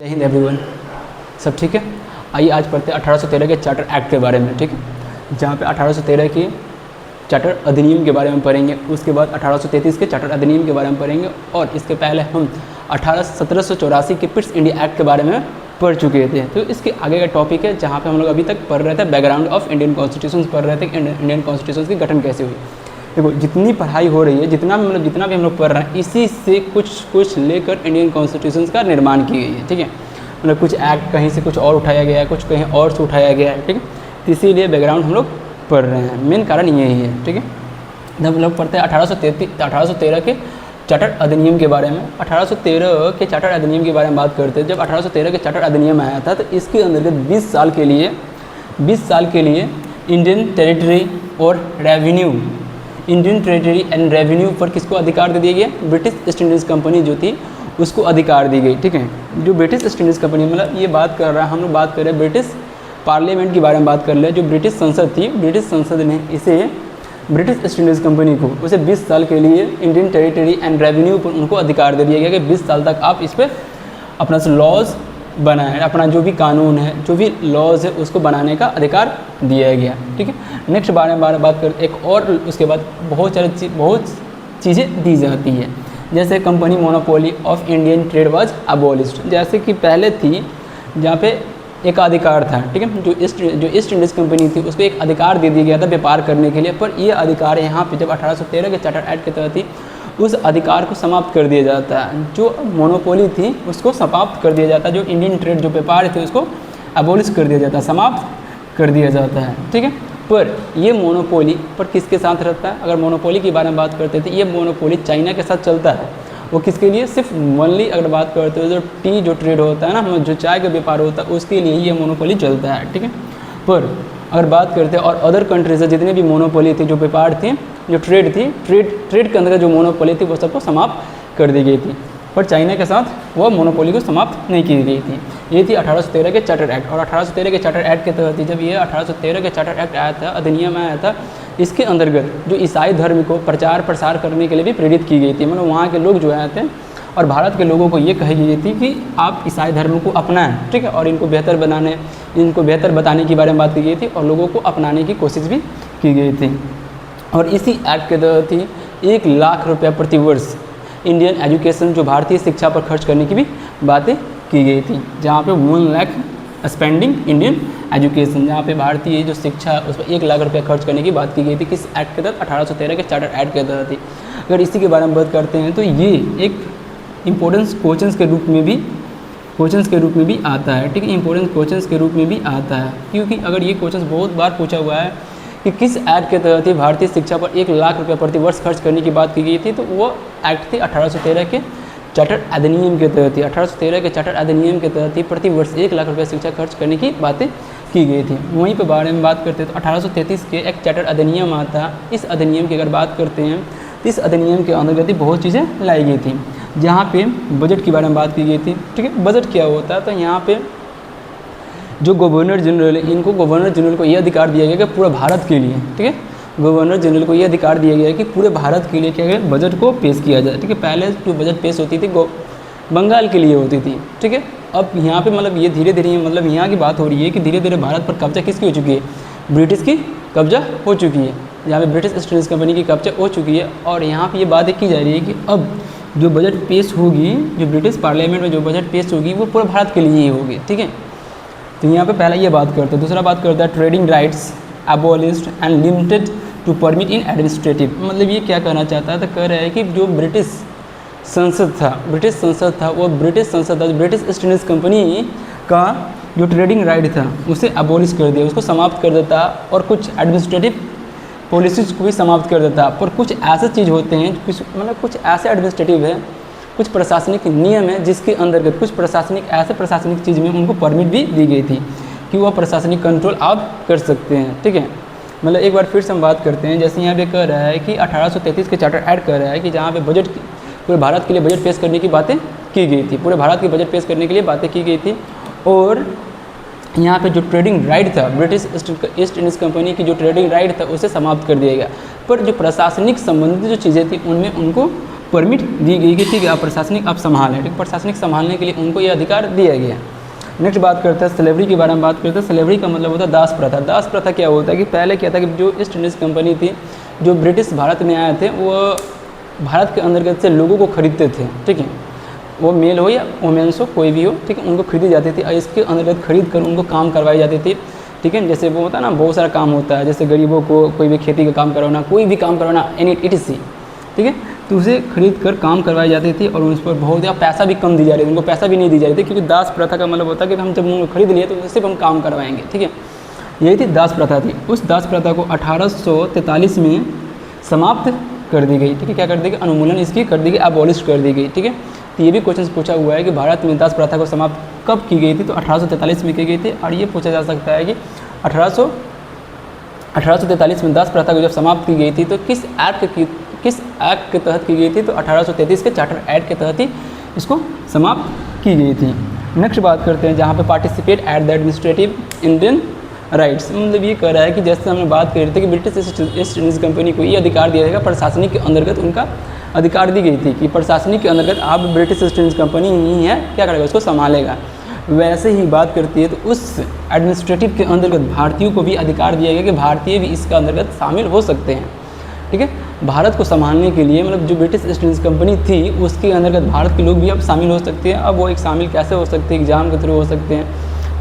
जय हिंद एवरीवन, सब ठीक है। आइए आज पढ़ते हैं 1813 के चार्टर एक्ट के बारे में, ठीक है। जहाँ पे 1813 के चार्टर अधिनियम के बारे में पढ़ेंगे, उसके बाद 1833 के चार्टर अधिनियम के बारे में पढ़ेंगे और इसके पहले हम 1784 के पिट्स इंडिया एक्ट के बारे में पढ़ चुके थे। तो इसके आगे का टॉपिक है जहाँ पे हम लोग अभी तक पढ़ रहे थे बैकग्राउंड ऑफ इंडियन कॉन्स्टिट्यूशन पढ़ रहे थे कि इंडियन कॉन्स्टिट्यूशन की गठन कैसे हुई। देखो, जितनी पढ़ाई हो रही है, जितना भी हम लोग पढ़ रहे हैं, इसी से कुछ लेकर इंडियन कॉन्स्टिट्यूशन का निर्माण की गई है, ठीक है। मतलब कुछ एक्ट कहीं से कुछ और उठाया गया है, कुछ कहीं और से उठाया गया है, ठीक है। तो इसीलिए बैकग्राउंड हम लोग पढ़ रहे हैं, मेन कारण यही है, ठीक है। जब हम लोग पढ़ते हैं 1813 के चार्टर अधिनियम के बारे में। 1813 के चार्टर अधिनियम के बारे में बात करते हैं। जब 1813 के चार्टर अधिनियम आया था तो इसके अंतर्गत 20 साल के लिए इंडियन टेरिटरी और revenue, Indian territory and revenue पर किसको अधिकार दे दिया गया? ब्रिटिश ईस्ट इंडीज़ कंपनी जो थी उसको अधिकार दी गई, ठीक है। जो ब्रिटिश ईस्ट इंडीज़ कंपनी, मतलब ये बात कर रहा है, हम लोग बात कर रहे हैं ब्रिटिश पार्लियामेंट के बारे में बात कर रहे हैं। जो ब्रिटिश संसद थी, ब्रिटिश संसद ने इसे ब्रिटिश ईस्ट इंडीज़ कंपनी को उसे 20 साल के लिए इंडियन टेरिटरी एंड रेवेन्यू पर उनको अधिकार दे दिया गया कि 20 साल तक आप इस पर अपना लॉज बनाए, अपना जो भी कानून है, जो भी लॉज है, उसको बनाने का अधिकार दिया गया, ठीक है। नेक्स्ट बारे में बात कर एक और, उसके बाद बहुत चीज़ें दी जाती है, जैसे company monopoly of Indian trade was abolished. जैसे कि पहले थी जहाँ पे एक अधिकार था, ठीक है। जो ईस्ट इंडीज़ कंपनी थी उसको एक अधिकार दे दिया गया था व्यापार करने के लिए, पर ये अधिकार यहाँ पे जब 1813 के चार्टर एक्ट के तहत ही उस अधिकार को समाप्त कर दिया जाता है। जो मोनोपोली थी उसको समाप्त कर दिया जाता है, जो इंडियन ट्रेड जो व्यापार थे उसको अबॉलिश कर दिया जाता है, समाप्त कर दिया जाता है, ठीक है। पर ये मोनोपोली पर किसके साथ रहता है? अगर मोनोपोली के बारे में बात करते थे, ये मोनोपोली चाइना के साथ चलता है। वो किसके लिए? सिर्फ ओनली अगर बात करते हो जो ट्रेड होता है ना, जो चाय का व्यापार होता है, उसके लिए ये मोनोपोली चलता है, ठीक है। पर अगर बात करते हैं और अदर कंट्रीज से जितने भी मोनोपोली थी, जो व्यापार थी, जो ट्रेड थी, ट्रेड के अंदर जो मोनोपोली थी वो सबको समाप्त कर दी गई थी, पर चाइना के साथ वो मोनोपोली को समाप्त नहीं की गई थी। ये थी 1813 के चार्टर एक्ट। और 1813 के चार्टर एक्ट के तहत जब ये 1813 के चार्टर एक्ट आया था, अधिनियम आया था, इसके अंतर्गत जो ईसाई धर्म को प्रचार प्रसार करने के लिए भी प्रेरित की गई थी। मतलब वहाँ के लोग जो आए थे और भारत के लोगों को ये कही गई थी कि आप ईसाई धर्म को अपनाएं, ठीक है, और इनको बेहतर बताने के बारे में बात की गई थी और लोगों को अपनाने की कोशिश भी की गई थी। और इसी एक्ट के तहत ही 1 लाख रुपया प्रति वर्ष इंडियन एजुकेशन, जो भारतीय शिक्षा पर खर्च करने की भी बातें की गई थी, जहाँ पे 1 लाख स्पेंडिंग इंडियन एजुकेशन, जहाँ पे भारतीय जो शिक्षा उस पर 1 लाख रुपया खर्च करने की बात की गई थी। किस एक्ट के तहत? 1813 के चार्टर एक्ट के तहत थी। अगर इसी के बारे में बात करते हैं तो ये एक इम्पोर्टेंस क्वेश्चंस के रूप में भी आता है, ठीक है। इम्पोर्टेंस क्वेश्चंस के रूप में भी आता है, क्योंकि अगर ये क्वेश्चंस बहुत बार पूछा हुआ है कि किस एक्ट के तहत ही भारतीय शिक्षा पर 1 लाख रुपया प्रति वर्ष खर्च करने की बात की गई थी, तो वो एक्ट थी 1813 के चार्टर अधिनियम के तहत ही। 1813 के चार्टर अधिनियम के तहत ही प्रति वर्ष 1 लाख रुपया शिक्षा खर्च करने की बातें की गई थी। वहीं पर बारे में बात करते हैं तो 1833 के एक चार्टर अधिनियम आता। इस अधिनियम की अगर बात करते हैं तो इस अधिनियम के अंतर्गत बहुत चीज़ें लाई गई थी, जहाँ पे बजट के बारे में बात की गई थी, ठीक है। बजट क्या होता है? तो यहाँ पे जो गवर्नर जनरल है, इनको गवर्नर जनरल को ये अधिकार दिया गया कि पूरे भारत के लिए, ठीक है, गवर्नर जनरल को ये अधिकार दिया गया है कि पूरे भारत के लिए क्या है, बजट को पेश किया जाए, ठीक है। पहले जो बजट पेश होती थी बंगाल के लिए होती थी, ठीक है। अब यहाँ पे मतलब ये धीरे धीरे मतलब यहाँ की बात हो रही है कि धीरे धीरे भारत पर कब्जा किसकी हो चुकी है? ब्रिटिश की कब्जा हो चुकी है, जहाँ पे ब्रिटिश ईस्ट इंडीज़ कंपनी की कब्जा हो चुकी है। और यहाँ पे ये बात की जा रही है कि अब जो बजट पेश होगी, जो ब्रिटिश पार्लियामेंट में जो बजट पेश होगी, वो पूरे भारत के लिए ही होगी, ठीक है। तो यहाँ पे पहला ये बात करते हैं। दूसरा बात करता है trading rights abolished and limited to permit in administrative. मतलब ये क्या कहना चाहता है? तो कह रहा है कि जो ब्रिटिश संसद था, वो ब्रिटिश ईस्ट इंडीज़ कंपनी का जो ट्रेडिंग राइट था उसे अबॉलिश कर दिया, उसको समाप्त कर देता और कुछ एडमिनिस्ट्रेटिव पॉलिसीज को भी समाप्त कर देता। पर कुछ ऐसे चीज़ होते हैं, कुछ ऐसे एडमिनिस्ट्रेटिव है, कुछ प्रशासनिक नियम है जिसके अंतर्गत कुछ प्रशासनिक चीज़ में उनको परमिट भी दी गई थी कि वह प्रशासनिक कंट्रोल आप कर सकते हैं, ठीक है। मतलब एक बार फिर से हम बात करते हैं, जैसे यहाँ पे कह रहा है कि 1833 के चार्टर ऐड कर रहा है कि जहाँ पे पूरे भारत के लिए बजट पेश करने की बातें की गई थी, पूरे भारत के बजट पेश करने के लिए बातें की गई थी। और यहाँ पे जो ट्रेडिंग राइट था, ब्रिटिश ईस्ट इंडीज़ कंपनी की जो ट्रेडिंग राइट था उसे समाप्त कर दिया गया, पर जो प्रशासनिक संबंधित जो चीज़ें थी उनमें उनको परमिट दी गई कि ठीक है आप प्रशासनिक आप संभालें, ठीक, प्रशासनिक संभालने के लिए उनको ये अधिकार दिया गया। नेक्स्ट बात करते हैं स्लेवरी के बारे में बात करते हैं। स्लेवरी का मतलब होता है दास प्रथा। दास प्रथा क्या होता है कि पहले क्या था कि जो ईस्ट इंडीज़ कंपनी थी, जो ब्रिटिश भारत में आए थे, वो भारत के अंतर्गत से लोगों को खरीदते थे, ठीक है, वो मेल हो या वुमेन्स हो, कोई भी हो, ठीक है, उनको खरीदी जाती थी और इसके अंतर्गत खरीद कर उनको काम करवाई जाती थी, ठीक है। जैसे वो होता है ना, बहुत सारा काम होता है, जैसे गरीबों को कोई भी खेती का काम करवाना, कोई भी काम करवाना, एनी etc, ठीक है, तो उसे खरीद कर काम करवाई जाती थी और उस पर बहुत ज़्यादा पैसा भी कम दी जा रही थी, उनको पैसा भी नहीं दी जा रही थी, क्योंकि दास प्रथा का मतलब होता है कि हम जब उनको खरीद लिए तो सिर्फ हम काम करवाएंगे, ठीक है। यही थी दास प्रथा थी। उस दास प्रथा को 1843 में समाप्त कर दी गई, ठीक है, क्या कर दी गई, अनुमूलन इसकी कर दी गई, अबॉलिश कर दी गई, ठीक है। तो ये भी क्वेश्चन पूछा हुआ है कि भारत में दास प्रथा को समाप्त कब की गई थी, तो 1843 में की गई थी। और ये पूछा जा सकता है कि 1843 में दास प्रथा को जब समाप्त की गई थी तो किस एक्ट के तहत की गई थी, तो 1833 के चार्टर एक्ट के तहत ही इसको समाप्त की गई थी। नेक्स्ट बात करते हैं जहाँ पे participate at the administrative Indian rights, मतलब ये कह रहा है कि जैसे हमने बात करी थी कि ब्रिटिश ईस्ट इंडीज़ कंपनी को ये अधिकार दिया जाएगा, प्रशासनिक के अंतर्गत उनका अधिकार दी गई थी कि प्रशासनिक के अंतर्गत आप ब्रिटिश ईस्ट इंडीज़ कंपनी ही है क्या करेगा, उसको संभालेगा। वैसे ही बात करती है तो उस एडमिनिस्ट्रेटिव के अंतर्गत भारतीयों को भी अधिकार दिया गया कि भारतीय भी इसका अंतर्गत शामिल हो सकते हैं, ठीक है। भारत को संभालने के लिए मतलब जो ब्रिटिश ईस्ट इंडीज़ कंपनी थी उसके अंतर्गत भारत के लोग भी अब शामिल हो सकते हैं। अब वो एक शामिल कैसे हो सकते हैं, एग्जाम के थ्रू हो सकते हैं,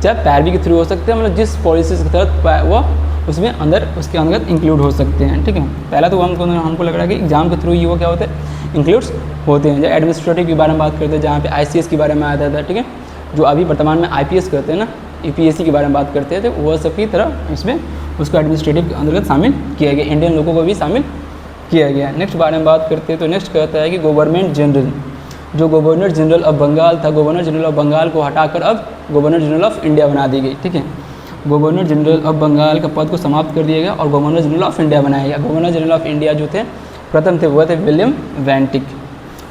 चाहे पैरवी के थ्रू हो सकते हैं, मतलब जिस पॉलिसीज के तहत वो उसमें उसके अंतर्गत इंक्लूड हो सकते हैं, ठीक है। पहला तो हमको लग रहा है कि एग्जाम के थ्रू ही वो क्या होते हैं, इंक्लूड्स होते हैं। जैसे एडमिनिस्ट्रेटिव के बारे में बात करते हैं जहाँ पे ICS के बारे में आता था, ठीक है, जो अभी वर्तमान में IPS करते हैं ना, UPSC के बारे में बात करते हैं, तो वह सब की तरह इसमें उसको एडमिनिस्ट्रेटिव के अंतर्गत शामिल किया गया, इंडियन लोगों को भी शामिल किया गया। नेक्स्ट बारे में बात करते हैं तो नेक्स्ट कहता है कि गवर्नमेंट जनरल, जो गवर्नर जनरल ऑफ बंगाल था, गवर्नर जनरल ऑफ बंगाल को हटाकर अब गवर्नर जनरल ऑफ इंडिया बना दी गई, ठीक है। गवर्नर जनरल ऑफ बंगाल का पद को समाप्त कर दिया गया और गवर्नर जनरल ऑफ इंडिया बनाया गया। गवर्नर जनरल ऑफ इंडिया जो थे प्रथम थे वह थे विलियम बेंटिक।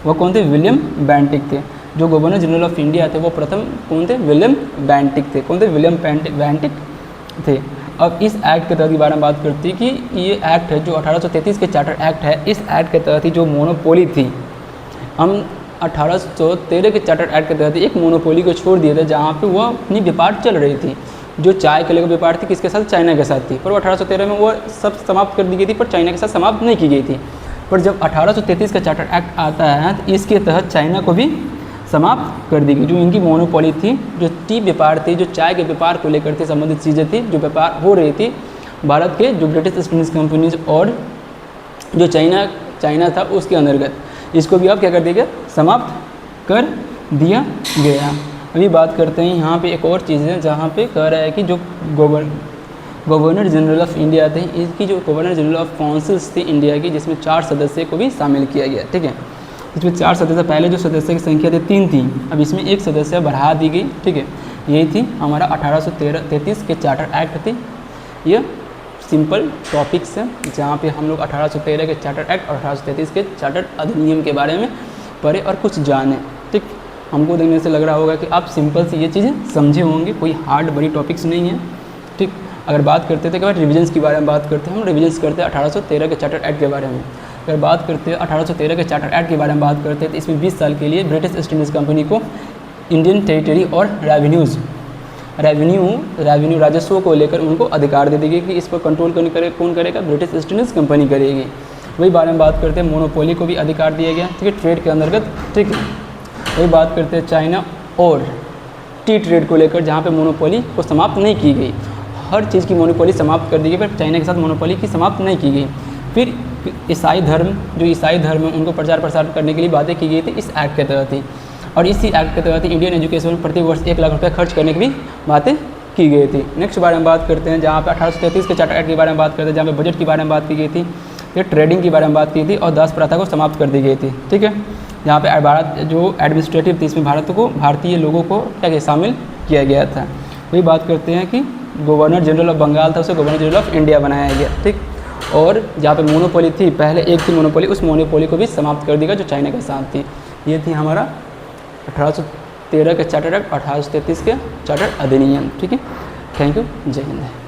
वो कौन थे, विलियम बेंटिक थे। जो गवर्नर जनरल ऑफ इंडिया थे वो प्रथम कौन थे, विलियम बेंटिक थे। कौन थे, विलियम बेंटिक थे। अब इस एक्ट के तहत के बारे में बात करती है कि ये एक्ट है जो 1833 के चार्टर एक्ट है, इस एक्ट के तहत ही जो मोनोपोली थी, हम 1813 के चार्टर एक्ट के तहत एक मोनोपोली को छोड़ दिया था जहाँ पे वह अपनी व्यापार चल रही थी। जो चाय के लिए व्यापार थी किसके साथ, चाइना के साथ थी, पर वो 1813 में वो सब समाप्त कर दी गई थी, पर चाइना के साथ समाप्त नहीं की गई थी। पर जब 1833 का चार्टर एक्ट आता है तो इसके तहत चाइना को भी समाप्त कर दी गई। जो इनकी मोनोपोली थी, जो टी व्यापार थी, जो चाय के व्यापार को लेकर के संबंधित चीज़ें थी, जो व्यापार हो रही थी भारत के जो ब्रिटिश ईस्ट इंडीज़ कंपनीज और जो चाइना था उसके अंतर्गत, इसको भी अब क्या कर दिया गया, समाप्त कर दिया गया। अभी बात करते हैं यहाँ पे एक और चीज़ है जहाँ पे कह रहा है कि जो गवर्नर जनरल ऑफ इंडिया थे, इसकी जो गवर्नर जनरल ऑफ काउंसिल्स थी इंडिया की, जिसमें 4 सदस्य को भी शामिल किया गया, ठीक है। इसमें 4 सदस्य, पहले जो सदस्य की संख्या थी 3 थी, अब इसमें 1 सदस्य बढ़ा दी गई, ठीक है। यही थी हमारा 1833 के चार्टर एक्ट थी। यह सिंपल टॉपिक्स हैं जहाँ पे हम लोग 1813 के चार्टर एक्ट और 1833 के चार्टर अधिनियम के बारे में पढ़े और कुछ जाने, ठीक। हमको देखने से लग रहा होगा कि आप सिंपल से ये चीज़ें समझे होंगे, कोई हार्ड बड़ी टॉपिक्स नहीं है, ठीक। अगर बात करते थे कि भाई रिविजन्स के बारे में बात करते हैं, हम रिविजन्स करते हैं 1813 के चार्टर एक्ट के बारे में। अगर बात करते हैं 1813 के चार्टर एक्ट के बारे में बात करते हैं तो इसमें 20 साल के लिए ब्रिटिश ईस्ट इंडीज़ कंपनी को इंडियन टेरिटरी और रेवेन्यू राजस्व को लेकर उनको अधिकार दे देगी कि इस पर कंट्रोल कौन करेगा, ब्रिटिश ईस्ट इंडीज़ कंपनी करेगी। वही बारे में बात करते हैं, मोनोपोली को भी अधिकार दिया गया, ठीक है, ट्रेड के अंतर्गत, ठीक है। वही बात करते हैं चाइना और टी ट्रेड को लेकर, जहाँ पे मोनोपोली को समाप्त नहीं की गई। हर चीज़ की मोनोपोली समाप्त कर दी गई, पर चाइना के साथ मोनोपोली की समाप्त नहीं की गई। फिर ईसाई धर्म, जो ईसाई धर्म है उनको प्रचार प्रसार करने के लिए बातें की गई थी इस एक्ट के तहत ही, और इसी एक्ट के तहत इंडियन एजुकेशन में प्रति वर्ष 1 लाख रुपये खर्च करने की भी बातें की गई थी। नेक्स्ट बारे में बात करते हैं जहाँ पे 1833 के चार्टर एक्ट के बारे में बात करते हैं, जहाँ पे बजट के बारे में बात की गई थी, फिर ट्रेडिंग के बारे में बात की थी और दास प्रथा को समाप्त कर दी गई थी, ठीक है। जहाँ पे भारत जो एडमिनिस्ट्रेटिव थी, इसमें भारतीय लोगों को क्या शामिल किया गया था। वही बात करते हैं कि गवर्नर जनरल ऑफ बंगाल था, उसे गवर्नर जनरल ऑफ इंडिया बनाया गया, ठीक। और जहाँ पे मोनोपोली थी, पहले एक थी मोनोपोली, उस मोनोपोली को भी समाप्त कर देगा जो चाइना के साथ थी। ये थी हमारा 1813 के चार्टर एक्ट, 1833 के चार्टर अधिनियम, ठीक है। थैंक यू, जय हिंद।